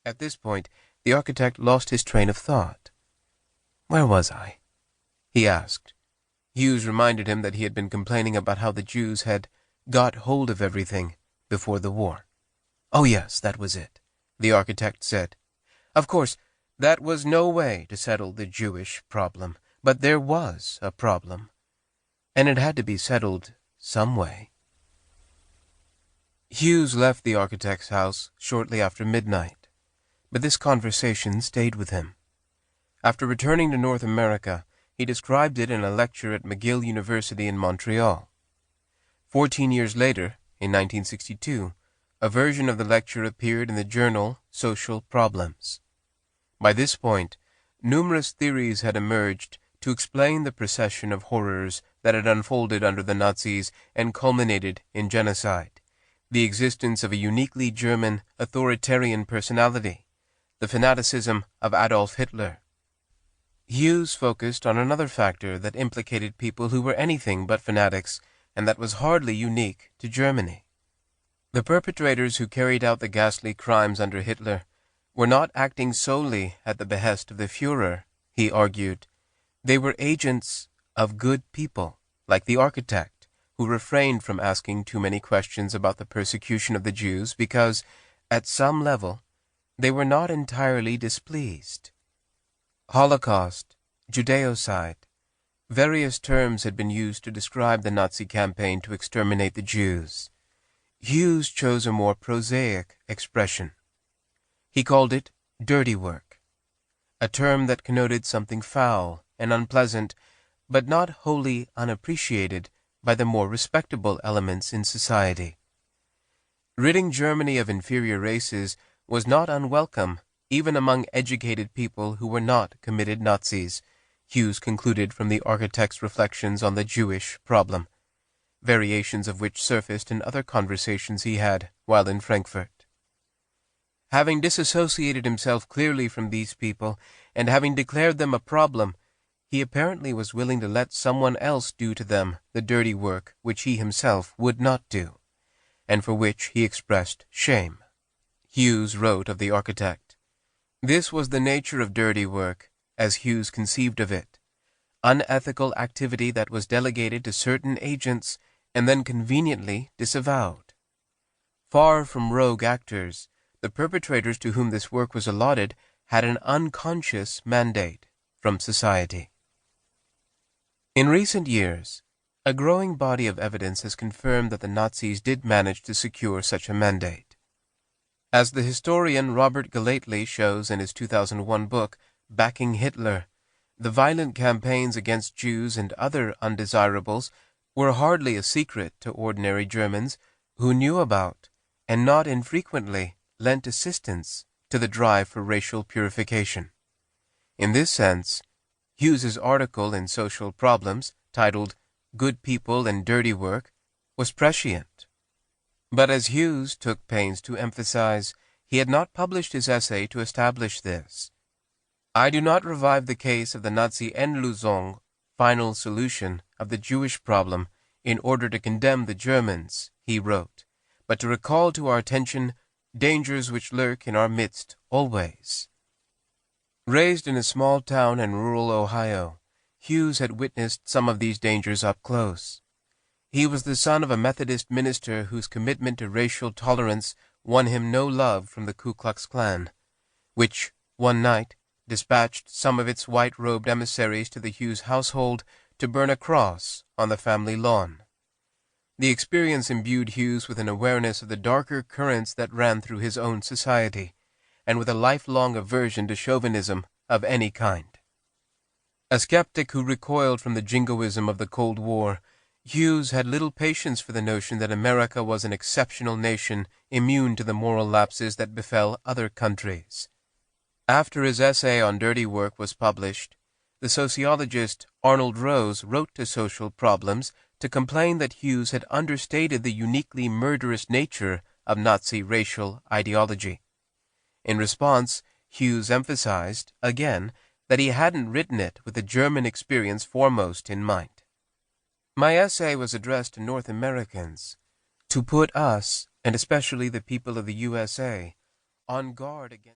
At this point, the architect lost his train of thought. "Where was I?" he asked. Hughes reminded him that he had been complaining about how the Jews had got hold of everything before the war. "Oh yes, that was it," the architect said. Of course, that was no way to settle the Jewish problem, but there was a problem, and it had to be settled some way. Hughes left the architect's house shortly after midnight, but this conversation stayed with him. After returning to North America, he described it in a lecture at McGill University in Montreal. 14 years later, in 1962, a version of the lecture appeared in the journal Social Problems. By this point, numerous theories had emerged to explain the procession of horrors that had unfolded under the Nazis and culminated in genocide: the existence of a uniquely German authoritarian personality, the fanaticism of Adolf Hitler. Hughes focused on another factor that implicated people who were anything but fanatics, and that was hardly unique to Germany. The perpetrators who carried out the ghastly crimes under Hitler were not acting solely at the behest of the Führer, he argued. They were agents of good people, like the architect, who refrained from asking too many questions about the persecution of the Jews because, at some level, they were not entirely displeased. Holocaust, Judeocide, various terms had been used to describe the Nazi campaign to exterminate the Jews. Hughes chose a more prosaic expression. He called it dirty work, a term that connoted something foul and unpleasant, but not wholly unappreciated by the more respectable elements in society. Ridding Germany of inferior races was not unwelcome even among educated people who were not committed Nazis, Hughes concluded from the architect's reflections on the Jewish problem, variations of which surfaced in other conversations he had while in Frankfurt. Having disassociated himself clearly from these people, and having declared them a problem, he apparently was willing to let someone else do to them the dirty work which he himself would not do, and for which he expressed shame. Hughes wrote of the architect, "This was the nature of dirty work, as Hughes conceived of it: unethical activity that was delegated to certain agents and then conveniently disavowed. Far from rogue actors, the perpetrators to whom this work was allotted had an unconscious mandate from society." In recent years, a growing body of evidence has confirmed that the Nazis did manage to secure such a mandate. As the historian Robert Galately shows in his 2001 book, Backing Hitler, the violent campaigns against Jews and other undesirables were hardly a secret to ordinary Germans who knew about, and not infrequently lent assistance to, the drive for racial purification. In this sense, Hughes's article in Social Problems, titled "Good People and Dirty Work," was prescient. But as Hughes took pains to emphasize, he had not published his essay to establish this. "I do not revive the case of the Nazi Endlösung, final solution of the Jewish problem, in order to condemn the Germans," he wrote, "but to recall to our attention dangers which lurk in our midst always." Raised in a small town in rural Ohio, Hughes had witnessed some of these dangers up close. He was the son of a Methodist minister whose commitment to racial tolerance won him no love from the Ku Klux Klan, which, one night, dispatched some of its white-robed emissaries to the Hughes household to burn a cross on the family lawn. The experience imbued Hughes with an awareness of the darker currents that ran through his own society, and with a lifelong aversion to chauvinism of any kind. A skeptic who recoiled from the jingoism of the Cold War, Hughes had little patience for the notion that America was an exceptional nation immune to the moral lapses that befell other countries. After his essay on dirty work was published, the sociologist Arnold Rose wrote to Social Problems to complain that Hughes had understated the uniquely murderous nature of Nazi racial ideology. In response, Hughes emphasized, again, that he hadn't written it with the German experience foremost in mind. "My essay was addressed to North Americans, to put us, and especially the people of the USA, on guard against